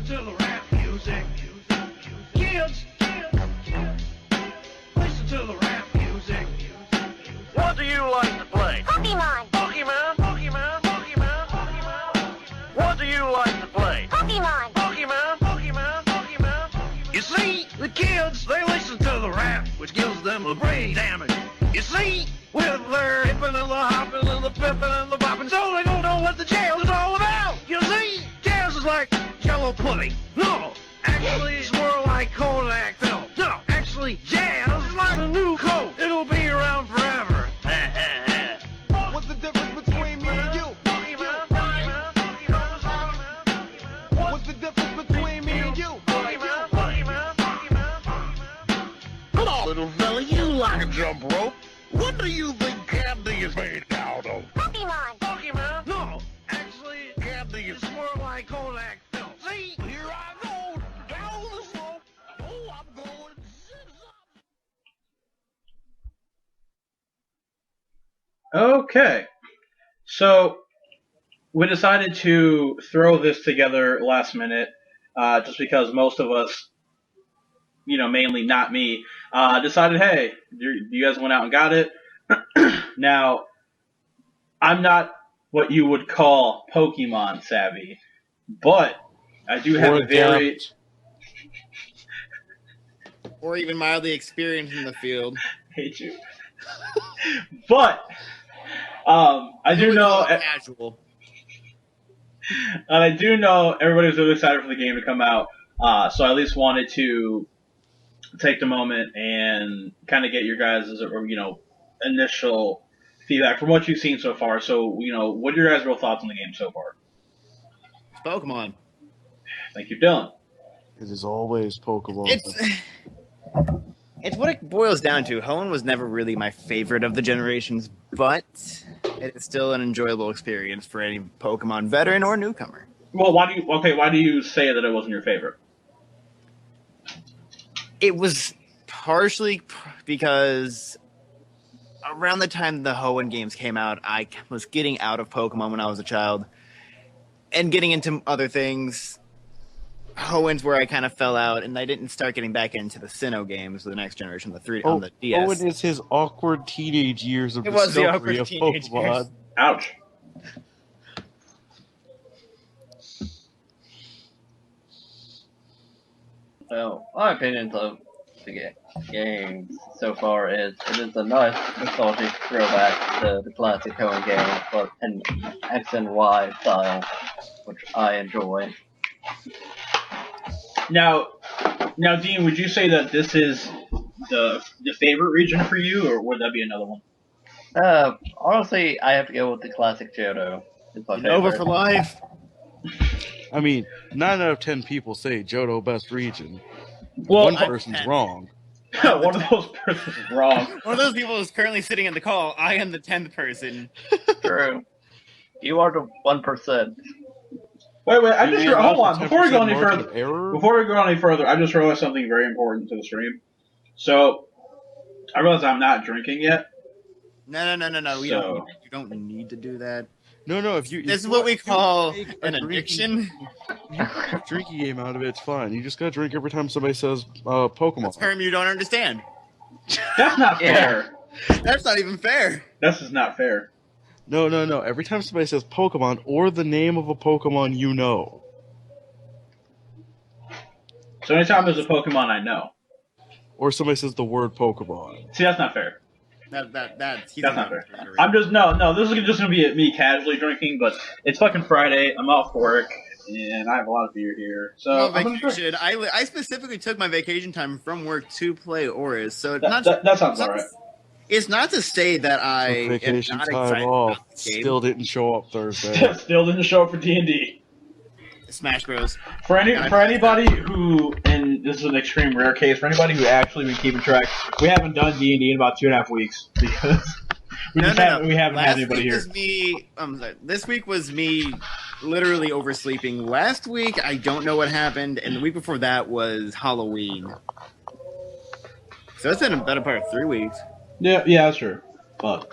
to the rap music. Kids, listen to the rap music. What do you like to play? Pokemon. Pokemon, Pokemon, Pokemon, Pokemon. What do you like to play? Pokemon. Pokemon, Pokemon, Pokemon. You see, the kids, they listen to the rap, which gives them the brain damage. You see, with their hippin' and the hoppin' and the pippin' and the boppin', so they don't know what the jazz is all about. You see, jazz is like Jello pudding. No, actually, it's more like Kodak film. No, actually, jazz is like a new coat. It'll be around forever. What's the difference between me and you? What's the difference between me and you? Come on, little fella, you like a jump rope. What do you think candy is made out of? Pokemon. Pokemon? No, actually, candy is more like Kodak film. See, here I go, down the slope. Oh, I'm going zip-zop. Okay, so we decided to throw this together last minute, just because most of us, mainly not me, decided, hey, you guys went out and got it. Now, I'm not what you would call Pokemon savvy, but I do have a very... Or even mildly experienced in the field. hate you. But I do know... Casual. And I do know everybody was really excited for the game to come out, so I at least wanted to take the moment and kind of get your guys' initial feedback from what you've seen so far. So, what are your guys' real thoughts on the game so far? It's Pokemon. Thank you, Dylan. It is always Pokemon. It's what it boils down to. Hoenn was never really my favorite of the generations, but it's still an enjoyable experience for any Pokemon veteran or newcomer. Well, why do you say that it wasn't your favorite? It was partially because around the time the Hoenn games came out, I was getting out of Pokemon when I was a child and getting into other things. Hoenn's where I kind of fell out, and I didn't start getting back into the Sinnoh games, the next generation, on the DS. Hoenn is his awkward teenage years of It was the discovery awkward of teenage Pokemon. years. Ouch. Well, my opinions of the game so far is it is a nice nostalgic throwback to the classic Hoenn game, but in X and Y style, which I enjoy. Now, Dean, would you say that this is the favorite region for you, or would that be another one? Honestly, I have to go with the classic Johto. It's my Over favorite. for life. I mean, 9 out of 10 people say Johto best region. Well, One person's wrong. one of those persons is wrong. One of those people is currently sitting in the call. I am the 10th person. True. You are the 1%. Wait, I just hold on. 10% Before we go any margin further, of error? I just realized something very important to the stream. So, I realize I'm not drinking yet. No. You So- don't need to do that. No, if you... This is what we call an drinking- addiction. You make a drinking game out of it, it's fine. You just gotta drink every time somebody says Pokemon. A term you don't understand. That's not fair. That's not even fair. This is not fair. No. Every time somebody says Pokemon or the name of a Pokemon you know. So anytime there's a Pokemon I know. Or somebody says the word Pokemon. See, that's not fair. That's That's not fair. I'm just this is just gonna be me casually drinking, but it's fucking Friday. I'm off work, and I have a lot of beer here. So Well, I'm gonna drink. vacation. I specifically took my vacation time from work to play ORAS, so it's That sounds alright. It's not to say that I am Vacation not time excited off. about the game. Still didn't show up Thursday. Still didn't show up for D&D. Smash Bros. For anybody who, and this is an extreme rare case, for anybody who actually been keeping track, we haven't done D&D in about 2.5 weeks because we haven't had anybody here. This week was me literally oversleeping. Last week, I don't know what happened, and the week before that was Halloween. So it's been a better part of 3 weeks. Yeah, that's true. But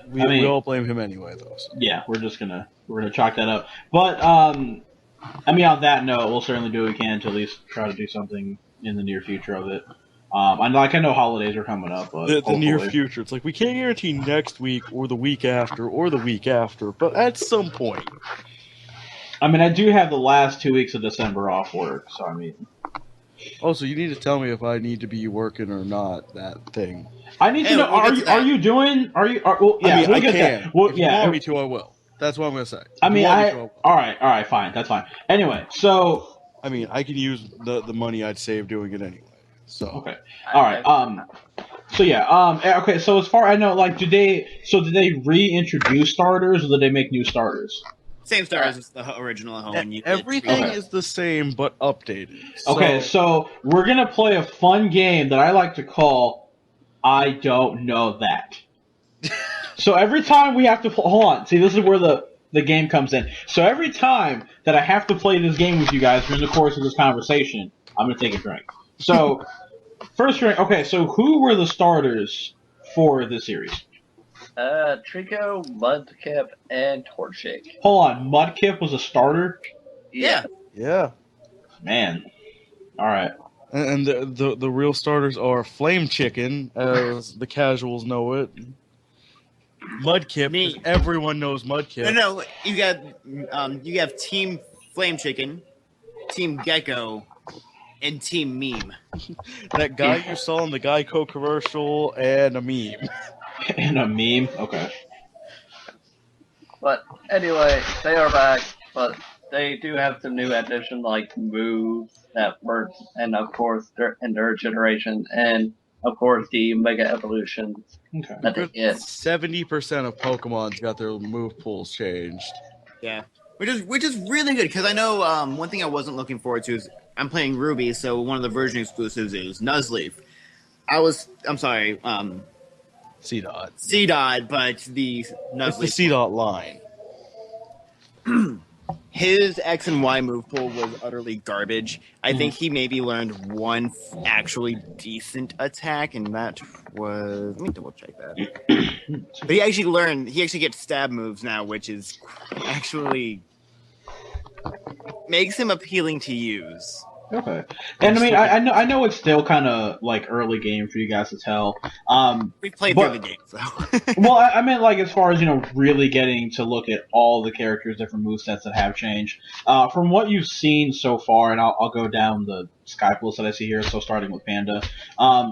We all blame him anyway, though. So. yeah, we're gonna chalk that up. But I mean, on that note, we'll certainly do what we can to at least try to do something in the near future of it. I know holidays are coming up, but The near hopefully. future. It's like we can't guarantee next week or the week after, but at some point. I mean, I do have the last 2 weeks of December off work, so I mean. Oh, so you need to tell me if I need to be working or not. That thing. I need to know. Well, yeah, I mean, we'll I get can. that. Well, if yeah, you want me to, I will. That's what I'm gonna say. I mean, all right, fine, that's fine. Anyway, so. I mean, I can use the money I'd save doing it anyway. So. Okay. All right. So yeah. Okay. So as far I know, like, did they reintroduce starters, or did they make new starters? Same stars as the original home. Everything is the same, but updated. Okay. So we're gonna play a fun game that I like to call "I Don't Know That." So every time we have to hold on. See, this is where the game comes in. So every time that I have to play this game with you guys during the course of this conversation, I'm gonna take a drink. So. First drink. Okay, so who were the starters for this series? Trico, Mudkip, and Torchic. Hold on, Mudkip was a starter? Yeah. Yeah. Man. Alright. And the real starters are Flame Chicken, as the casuals know it. Mudkip, Me. 'cause everyone knows Mudkip. No, you have Team Flame Chicken, Team Gecko, and Team Meme. That guy you saw in the Geico commercial and a meme. And a meme? Okay. But anyway, they are back, but they do have some new additions like moves that work, and of course, in their generation, and of course, the Mega Evolutions Okay. that they get. 70% of Pokemon's got their move pools changed. Yeah, which is really good because I know one thing I wasn't looking forward to is I'm playing Ruby, so one of the version exclusives is Nuzleaf. I'm sorry, C-Dot. C-Dot, but the It's the Nuzleaf. C-Dot line. His X and Y move pool was utterly garbage. I think he maybe learned one actually decent attack, and that was... Let me double check that. But he actually gets stab moves now, which is actually... makes him appealing to use. Okay. And I mean, I know it's still kind of like early game for you guys to tell. We played But- through the game, so... Well, I meant like as far as, really getting to look at all the characters' different movesets that have changed. From what you've seen so far, and I'll go down the Skype list that I see here, so starting with Panda.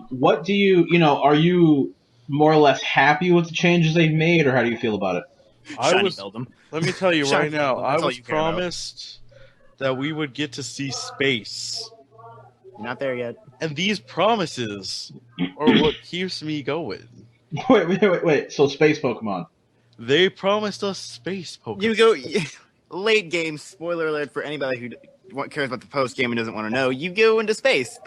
What do are you more or less happy with the changes they've made, or how do you feel about it? Shiny build him. Let me tell you Shiny right now, Bell, I that's all was you care about. promised that we would get to see space. Not there yet. And these promises are what keeps me going. Wait. So space Pokemon. They promised us space Pokemon. You go... Late game, spoiler alert for anybody who cares about the post game and doesn't want to know, you go into space.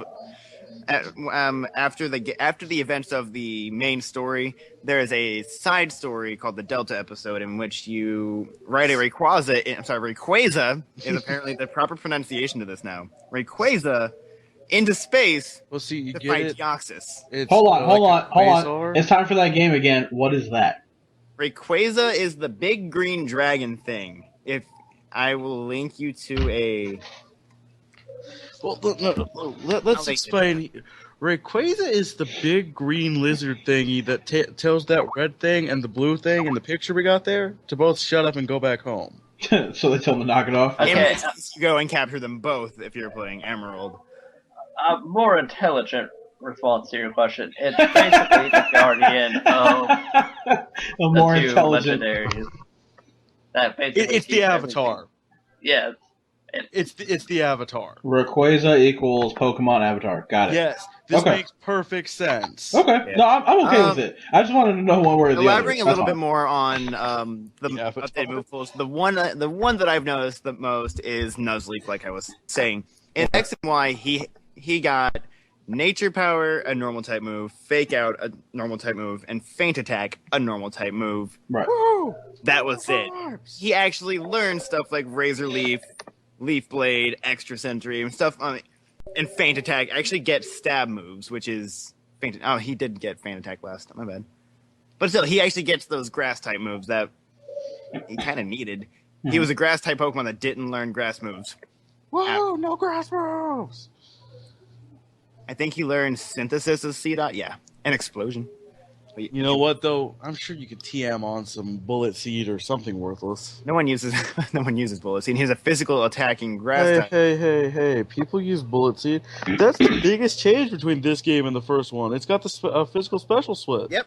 After the events of the main story, there is a side story called the Delta episode in which you ride a Rayquaza. Rayquaza is apparently the proper pronunciation of this now. Rayquaza into space Well, see, you to get fight it. Deoxys. It's Hold on. Quasar. It's time for that game again. What is that? Rayquaza is the big green dragon thing. If I will link you to a... Well, let's explain. Rayquaza is the big green lizard thingy that tells that red thing and the blue thing in the picture we got there to both shut up and go back home. So they tell them to knock it off? Okay. You go and capture them both if you're playing Emerald. A more intelligent response to your question. It's basically the guardian of A the more two intelligent. legendaries. That basically It's the keeps Avatar. everything- It's the Avatar. Rayquaza equals Pokemon Avatar. Got it. Yes, this Okay. makes perfect sense. Okay. Yeah. No, I'm okay with it. I just wanted to know one way or the other. Elaborating a That's little bit fine. more on the Yeah, but- updated move pools. The one that I've noticed the most is Nuzleaf, like I was saying. In X and Y, he got Nature Power, a normal type move, Fake Out, a normal type move, and Feint Attack, a normal type move. Right. That was it. He actually learned stuff like Razor Leaf, Leaf Blade, Extra Sentry, and stuff and Feint Attack. Actually get stab moves, which is he did get Feint Attack last. My bad. But still, he actually gets those grass type moves that he kind of needed. He was a grass type Pokemon that didn't learn grass moves. Whoa, no grass moves! I think he learned Synthesis as C-Dot, yeah, and Explosion. But You know what, though? I'm sure you could TM on some Bullet Seed or something worthless. no one uses Bullet Seed. He's a physical attacking grass type. Hey. People use Bullet Seed. That's the biggest change between this game and the first one. It's got the physical special switch. Yep.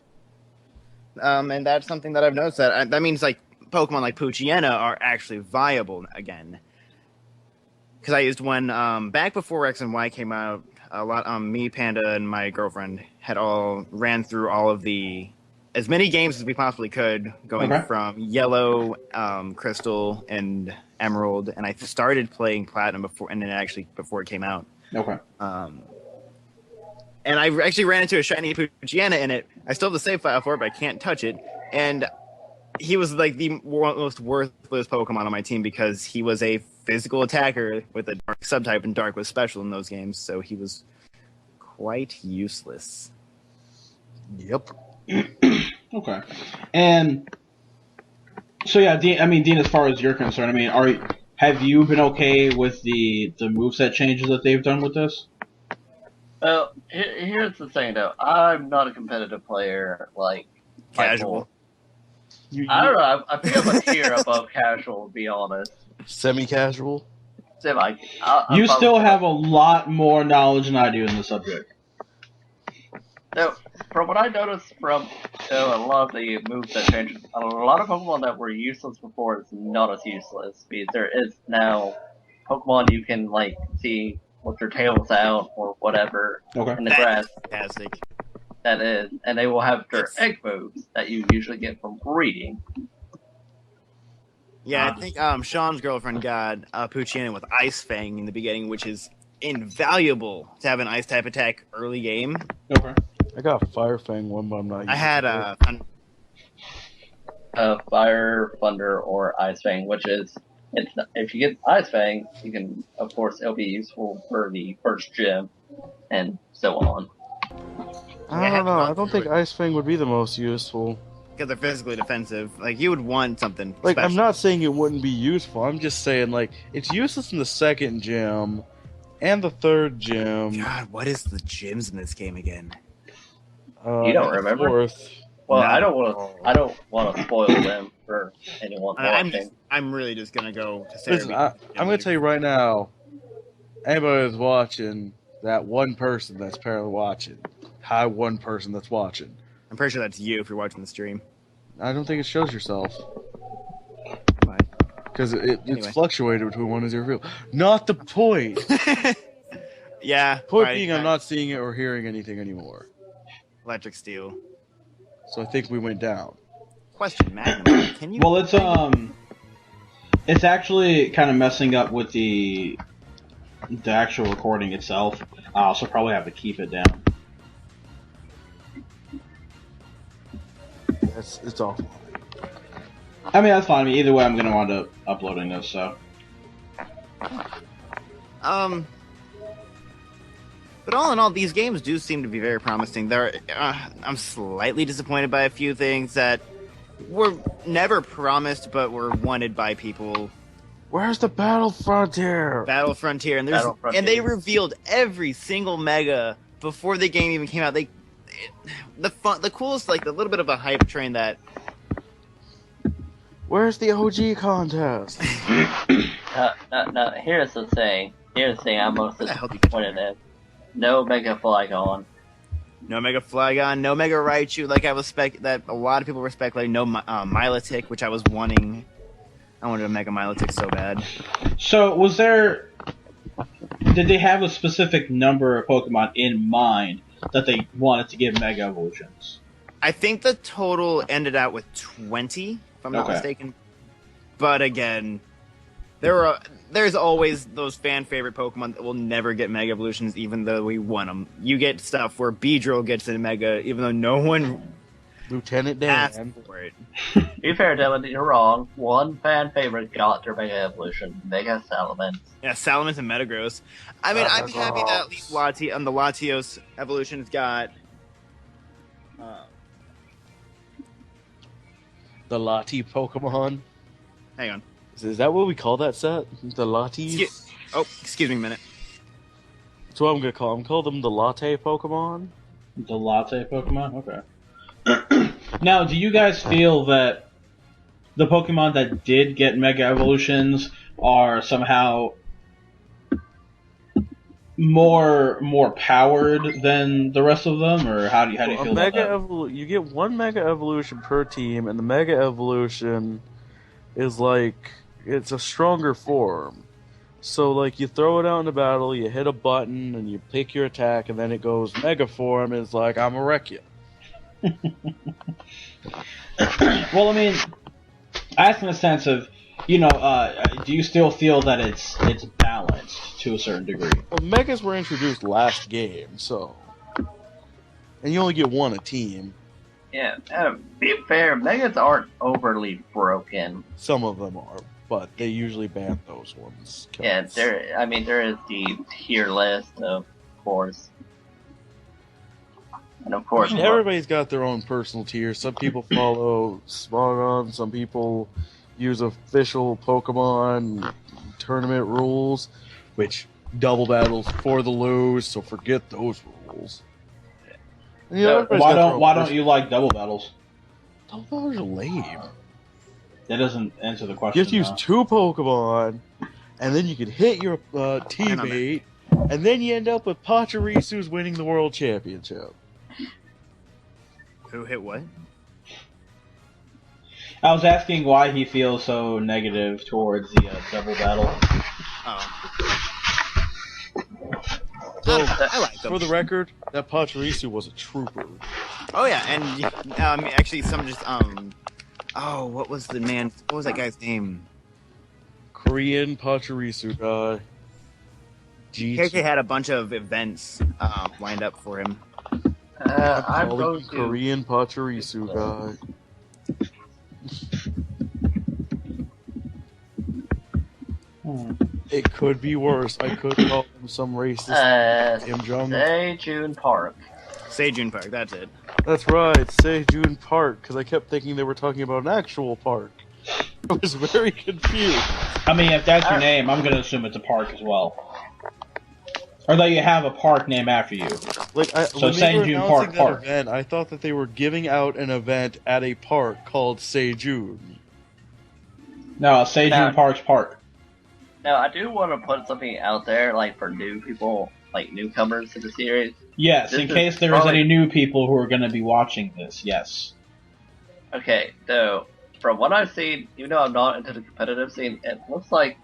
And that's something that I've noticed. That means like Pokemon like Poochyena are actually viable again. Because I used one back before X and Y came out. A lot. Me, Panda, and my girlfriend had all ran through all of as many games as we possibly could, going from Yellow, Crystal, and Emerald. And I started playing Platinum before it came out. Okay. And I actually ran into a shiny Poochyena in it. I still have the save file for it, but I can't touch it. And he was like the most worthless Pokemon on my team because he was a physical attacker with a dark subtype, and dark was special in those games, so he was quite useless. Yep. Okay. And so yeah, Dean, as far as you're concerned, have you been okay with the moveset changes that they've done with this? Well, here's the thing, though. I'm not a competitive player, like Casual. I don't know. I think I'm a tier above casual, to be honest. Semi-casual? You still have a lot more knowledge than I do in the subject. So, from what I noticed from a lot of the moves that changed, a lot of Pokemon that were useless before is not as useless, because there is now Pokemon you can, like, see with their tails out or whatever in the grass. Fantastic. That is, and they will have their egg moves that you usually get from breeding. Yeah, I think Sean's girlfriend got Poochyena with Ice Fang in the beginning, which is invaluable to have an Ice type attack early game. Okay. I got Fire Fang one, but I'm not. I had Fire, Thunder, or Ice Fang, which is if you get Ice Fang, you can, of course, it'll be useful for the first gym, and so on. I don't know. I don't think Ice Fang would be the most useful. because they're physically defensive. Like, you would want something Like, special. I'm not saying it wouldn't be useful. I'm just saying, like, it's useless in the second gym and the third gym. God, what is the gyms in this game again? You don't remember? Fourth. Well, No. I don't want to spoil them for anyone watching. I'm really just gonna go to Listen, I'm going to tell you right now, anybody that's watching, that one person that's apparently watching, hi one person that's watching. I'm pretty sure that's you if you're watching the stream. I don't think it shows yourself. Why? Because Anyway. it's fluctuated between 1 and 0. Not the point. Yeah. Point right, being, right. I'm not seeing it or hearing anything anymore. Electric Steel. So I think we went down. Question, Magnum. Can you? Well, it's actually kind of messing up with the actual recording itself. I'll also probably have to keep it down. It's awful. I mean, that's fine. I mean, either way, I'm going to wind up uploading this, so. But all in all, these games do seem to be very promising. I'm slightly disappointed by a few things that were never promised, but were wanted by people. Where's the Battle Frontier? Battle Frontier, and Battle Frontier. and they revealed every single mega before the game even came out. The coolest, like the little bit of a hype train that. Where's the OG contest? No, here's the thing. I'm most Where the hell did you disappointed in. No Mega Flygon. No Mega Flygon, no Mega Raichu, like I was that a lot of people were speculating. No Milotic, which I was wanting. I wanted a Mega Milotic so bad. So, did they have a specific number of Pokemon in mind that they wanted to give Mega Evolutions? I think the total ended out with 20, if I'm not mistaken. But again, there's always those fan favorite Pokemon that will never get Mega Evolutions, even though we want them. You get stuff where Beedrill gets a Mega, even though no one Lieutenant asked Dan. for it. To be fair, Dylan, you're wrong. One fan favorite got their Mega Evolution. Mega Salamence. Yeah, Salamence and Metagross. I mean, I'm happy that at least the Latios Evolution's got. The Lati Pokemon. Hang on. Is that what we call that set? The lattes? Excuse me a minute. That's what I'm gonna call them. Call them the latte Pokemon. The latte Pokemon? Okay. Now, do you guys feel that the Pokemon that did get Mega Evolutions are somehow more powered than the rest of them, or how do you feel about that? You get one Mega Evolution per team, and the Mega Evolution is like it's a stronger form. So like you throw it out in the battle, you hit a button, and you pick your attack, and then it goes Mega Form. And it's like I'm a wreck you. Well, I mean, I ask in the sense of, do you still feel that it's balanced to a certain degree? Well, Megas were introduced last game, so and you only get one a team. Yeah, be fair, Megas aren't overly broken. Some of them are, but they usually ban those ones. Yeah, there is the tier list, of course. And of course, everybody's got their own personal tier. Some people follow Smogon, some people use official Pokemon tournament rules, which double battles for the lose, so forget those rules. Why don't you like double battles? Double battles are lame. That doesn't answer the question. You have to use two Pokemon, and then you can hit your teammate, and then you end up with Pachirisu winning the World Championship. Who hit what? I was asking why he feels so negative towards the double battle. I like them. For the record, that Pachirisu was a trooper. Oh yeah, and actually some just what was that guy's name? Korean Pachirisu guy. KK had a bunch of events lined up for him. I'm going to Korean Pachirisu guy. It could be worse. I could call him some racist. Kim Jong. Sejun Park. Sejun Park, that's it. That's right, Sejun Park, because I kept thinking they were talking about an actual park. I was very confused. I mean, if that's your name, I'm going to assume it's a park as well. Or that you have a park named after you. So Sejun Park. Event, I thought that they were giving out an event at a park called Sejun. No, Sejun Park's park. Now, I do want to put something out there, like, for new people, like, newcomers to the series. Yes, in case there is any new people who are going to be watching this, yes. Okay, so, from what I've seen, even though I'm not into the competitive scene, it looks like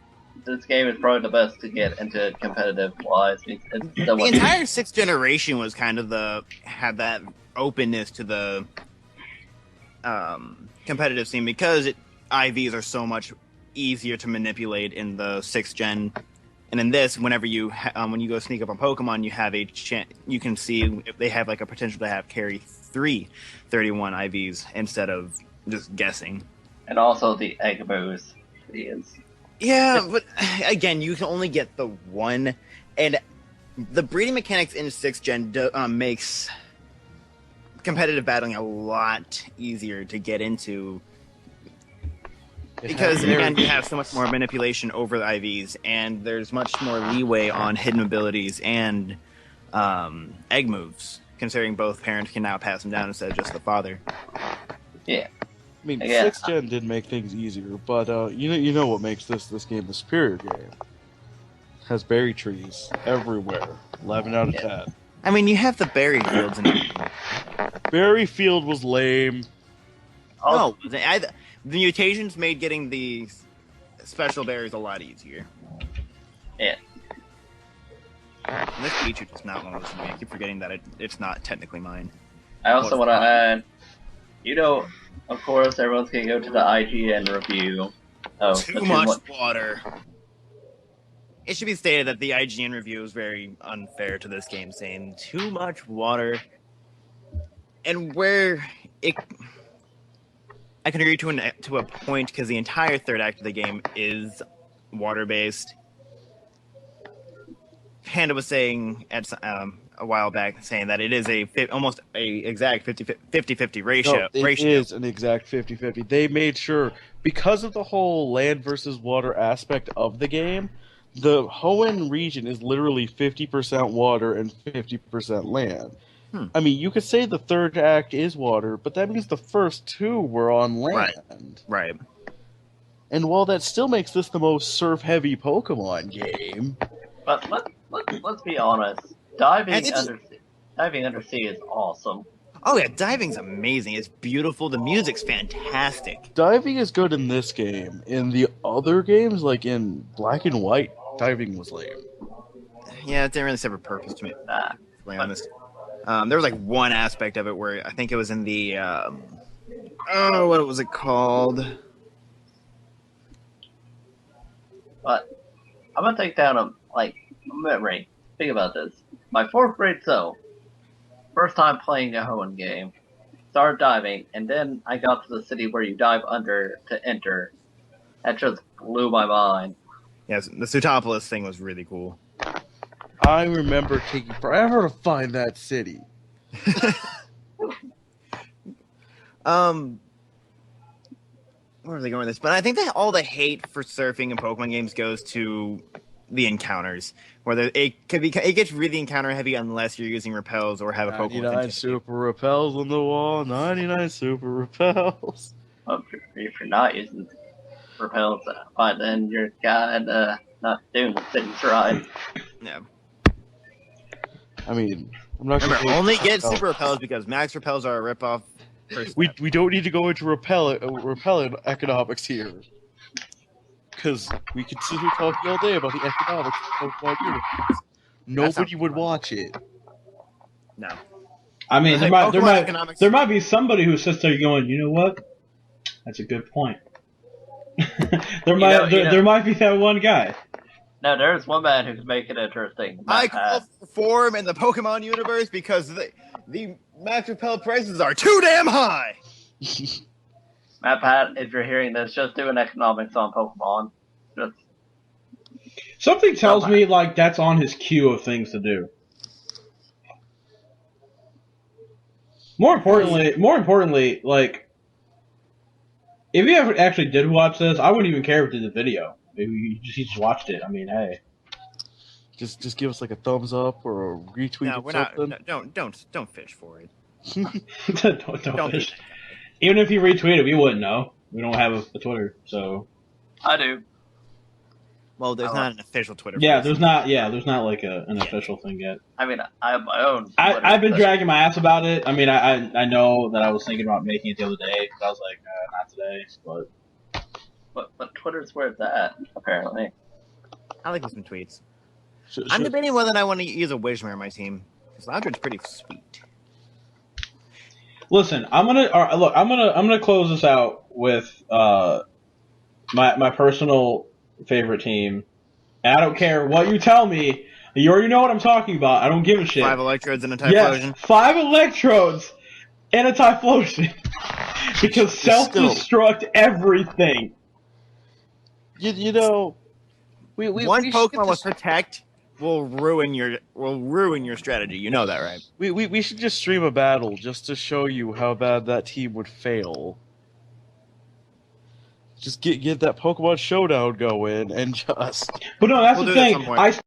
this game is probably the best to get into competitive-wise. The entire 6th generation was kind of had that openness to the competitive scene, because IVs are so much easier to manipulate in the 6th gen, and in this, whenever you when you go sneak up on Pokemon, you have a chance. You can see if they have like a potential to have carry 31 IVs instead of just guessing. And also the egg boost is. Yeah, but again, you can only get the one, and the breeding mechanics in 6th gen makes competitive battling a lot easier to get into. Because, again, you have so much more manipulation over the IVs, and there's much more leeway on hidden abilities and egg moves, considering both parents can now pass them down instead of just the father. Yeah. I mean, 6th gen did make things easier, but you know what makes this game the superior game? It has berry trees everywhere. 11 out of 10. I mean, you have the berry fields in it. Berry field was lame. Oh, the mutations made getting the special berries a lot easier. Yeah. And this feature is not one of those for me. I keep forgetting that it's not technically mine. I also want to add, of course, everyone's going to go to the IGN review. Too much water. It should be stated that the IGN review is very unfair to this game, saying too much water. And where I can agree to a point, because the entire third act of the game is water-based. Panda was saying a while back, saying that it is almost a exact 50-50 ratio. No, it is an exact 50-50. They made sure because of the whole land versus water aspect of the game, the Hoenn region is literally 50% water and 50% land. I mean, you could say the third act is water, but that means the first two were on land. Right. And while that still makes this the most surf-heavy Pokemon game, But let's be honest. Diving undersea is awesome. Oh yeah, diving's amazing. It's beautiful. The music's fantastic. diving is good in this game. In the other games, like in Black and White, diving was lame. Yeah, it didn't really serve a purpose to me, Nah. to be honest. There was like one aspect of it where I think it was in the what was it called? But I'm gonna take down a memory. Think about this. My 4th grade self, first time playing a Hoenn game, started diving, and then I got to the city where you dive under to enter. That just blew my mind. Yes, the Sutopolis thing was really cool. I remember taking forever to find that city. Where are they going with this? But I think that all the hate for surfing in Pokemon games goes to the encounters, where it gets really encounter heavy unless you're using repels or have a Pokemon. 99 super repels on the wall. 99 super repels. Well, if you're not using repels, fine, then you're not doing the city's ride. Yeah. I mean, I'm not Remember, gonna only get super repels because max repels are a ripoff. We don't need to go into repellent economics here. Because we could sit here talking all day about the economics of Pokemon universe. Nobody would watch it. No. I mean, Economics- there might be somebody who sits there going, you know what? That's a good point. there might be that one guy. No, there's one man who can make it interesting. I call for reform in the Pokemon universe because the max repel prices are too damn high. Matt Pat, if you're hearing this, just do an economics on Pokemon. Just Something tells me like that's on his queue of things to do. More importantly, like if you ever actually did watch this, I wouldn't even care if it did the video. Maybe you just watched it. I mean, hey, Just give us like a thumbs up or a retweet No, or we're something. not. Don't fish for it. don't fish. Even if you retweet it, we wouldn't know. We don't have a Twitter, so. I do. Well, there's not an official Twitter. Yeah, for there's this. not like an official thing yet. I mean, I have my own. I've been dragging my ass about it. I mean, I know that I was thinking about making it the other day, but I was like, not today. But Twitter's where it's at, apparently. I like some tweets. Should- I'm should- debating whether I want to use a Wishmare on my team because Loudred's pretty sweet. Listen, I'm gonna close this out with my personal favorite team. And I don't care what you tell me. You already know what I'm talking about. I don't give a shit. 5 electrodes and a Yes, Typhlosion. 5 electrodes and a Typhlosion. Because self-destruct everything. You know, we One should Pokemon get with this- Protect will ruin your strategy. You know that, right? we should just stream a battle just to show you how bad that team would fail. Just get that Pokemon Showdown going and just. But no, that's We'll the do it at thing. some point. I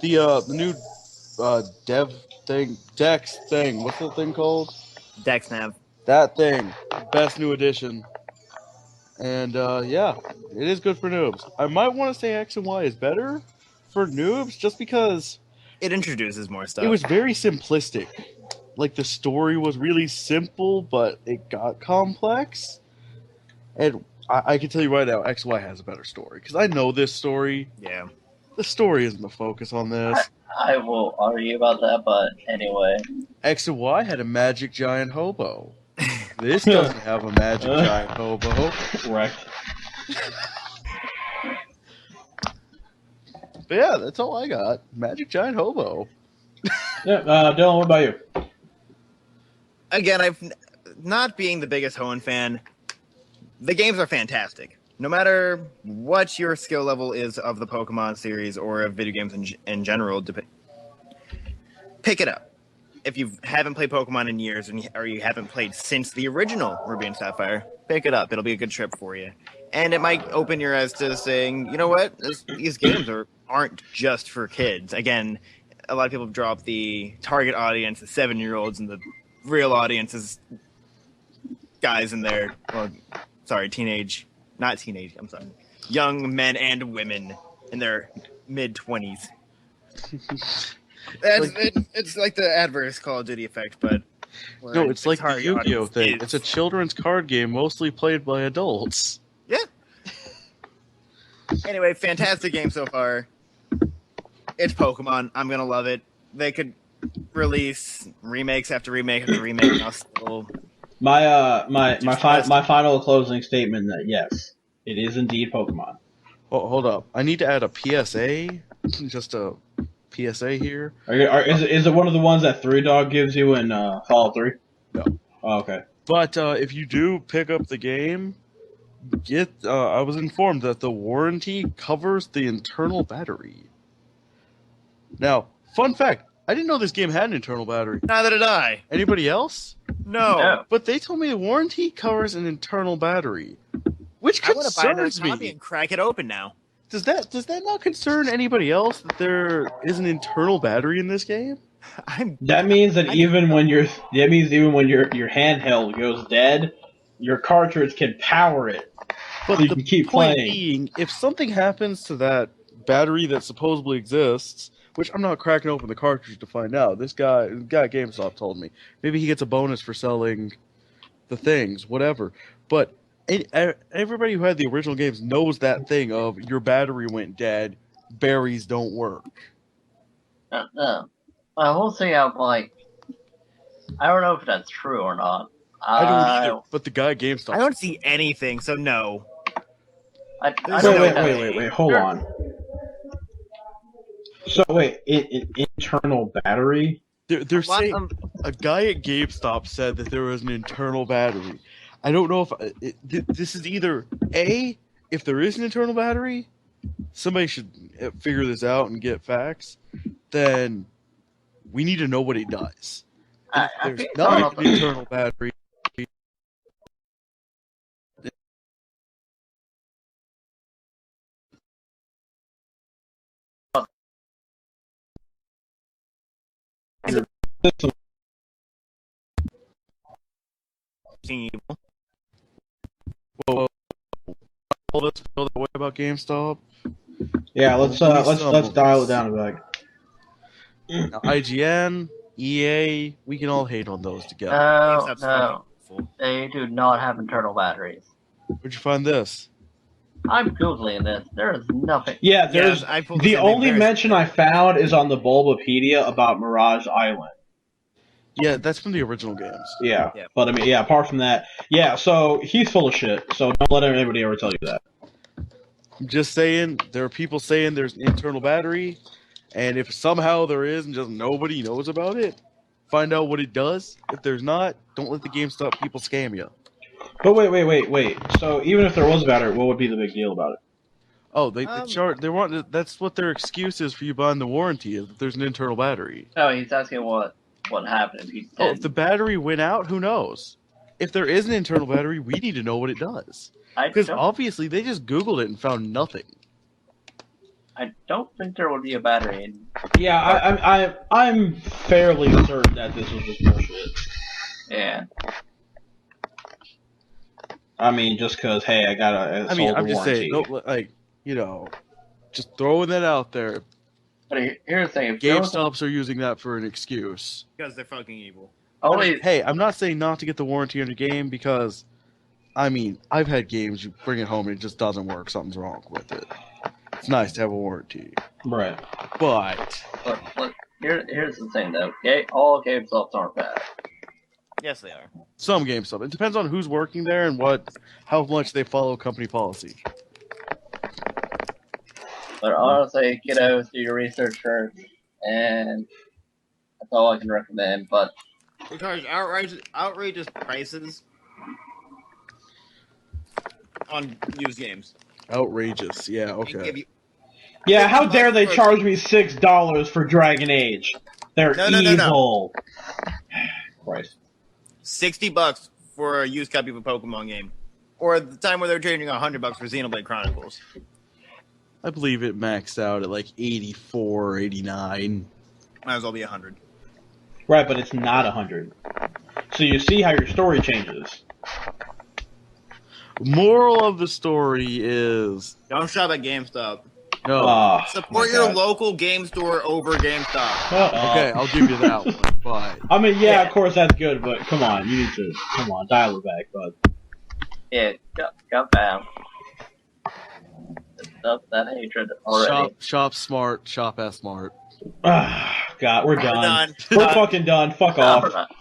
The new dev thing, Dex thing. What's that thing called? DexNav. That thing, best new addition. And yeah, it is good for noobs. I might want to say X and Y is better for noobs, just because It introduces more stuff. it was very simplistic. Like the story was really simple, but it got complex. And I can tell you right now, X and Y has a better story because I know this story. Yeah. The story isn't the focus on this. I will argue about that, but anyway. X and Y had a magic giant hobo. This doesn't have a magic giant hobo. Correct. But yeah, that's all I got. Magic giant hobo. Yeah, Dylan, what about you? Again, not being the biggest Hoenn fan, the games are fantastic. No matter what your skill level is of the Pokemon series or of video games in general, pick it up. If you haven't played Pokemon in years or you haven't played since the original Ruby and Sapphire, pick it up. It'll be a good trip for you. And it might open your eyes to saying, you know what, these games aren't just for kids. Again, a lot of people draw up the target audience as 7-year-olds, and the real audience is guys in their, young men and women in their mid-20s. It's like the adverse Call of Duty effect, but... No, it's like the target Yu-Gi-Oh audience thing. is- It's a children's card game mostly played by adults. Yeah. Anyway, fantastic game so far. It's Pokemon. I'm gonna love it. They could release remakes after remake after remake, and I'll still... My final closing statement that yes, it is indeed Pokemon. Oh, hold up. I need to add a PSA. Just a PSA here. Is it one of the ones that Three Dog gives you in Fallout 3? No. Oh, okay. But if you do pick up the game, I was informed that the warranty covers the internal battery. Now, fun fact, I didn't know this game had an internal battery. Neither did I. Anybody else? No. No. But they told me the warranty covers an internal battery, which I want to buy another concerns copy me. and crack it open now. Does that not concern anybody else that there is an internal battery in this game? That means even when your handheld goes dead, your cartridge can power it. But So you the can keep point playing. being, if something happens to that battery that supposedly exists, which I'm not cracking open the cartridge to find out. The guy at GameStop told me. Maybe he gets a bonus for selling the things, whatever. But everybody who had the original games knows that thing of your battery went dead, berries don't work. No. We'll see how, I don't know if that's true or not. I don't either, but the guy at GameStop... I don't see anything, so no. I Wait, hold on. So wait, internal battery? They're saying a guy at GameStop said that there was an internal battery. I don't know if this is either A, if there is an internal battery, somebody should figure this out and get facts. Then we need to know what it does. If there's not an internal battery. Well, let's feel that way about GameStop. Yeah, let's dial it down a bit. Now, IGN, EA, we can all hate on those together. No. They do not have internal batteries. Where'd you find this? I'm Googling this. There is nothing. Yeah, there's I pulled the this in only there. mention I found is on the Bulbapedia about Mirage Island. Yeah, that's from the original games. Yeah. Yeah. But I mean, yeah, apart from that, yeah, so he's full of shit, so don't let anybody ever tell you that. I'm just saying, there are people saying there's an internal battery, and if somehow there is and just nobody knows about it, find out what it does. If there's not, don't let the GameStop people scam you. But wait. So even if there was a battery, what would be the big deal about it? Oh, they want. That's what their excuse is for you buying the warranty, is that there's an internal battery. No, he's asking what happened if he Oh, did. if the battery went out, who knows? If there is an internal battery, we need to know what it does. I Because don't- obviously they just Googled it and found nothing. I don't think there would be a battery in. Yeah, I'm fairly certain that this was just bullshit. Yeah. I mean, just because, hey, I got a I mean, sold I'm just warranty. saying, don't, like, you know, just throwing that out there. But here's the thing: if there was GameStops are using that for an excuse. Because they're fucking evil. only Hey, I'm not saying not to get the warranty on your game because, I mean, I've had games you bring it home and it just doesn't work. Something's wrong with it. It's nice to have a warranty, Right. but look, here's the thing though. All GameStops aren't bad. Yes, they are. some GameStop. It depends on who's working there and how much they follow company policy. But honestly, do your research first, and that's all I can recommend. But Because outrageous prices on used games. Outrageous. Yeah. They give Okay. you- Yeah, how dare they charge me $6 for Dragon Age? They're No. evil. Christ. $60 for a used copy of a Pokemon game, or at the time where they're trading $100 for Xenoblade Chronicles. I believe it maxed out at like 84, 89. Might as well be 100. Right, but it's not 100. So you see how your story changes. Moral of the story is Don't shop at GameStop. no. Oh, Support my your God. local game store over GameStop. Okay, I'll give you that one. But I mean, yeah, of course that's good, but come on, you need to dial it back, bud. yeah, got down. That hatred already. shop smart, shop as smart. Ah, God, we're done. done. We're fucking done. Fuck No, off. we're not.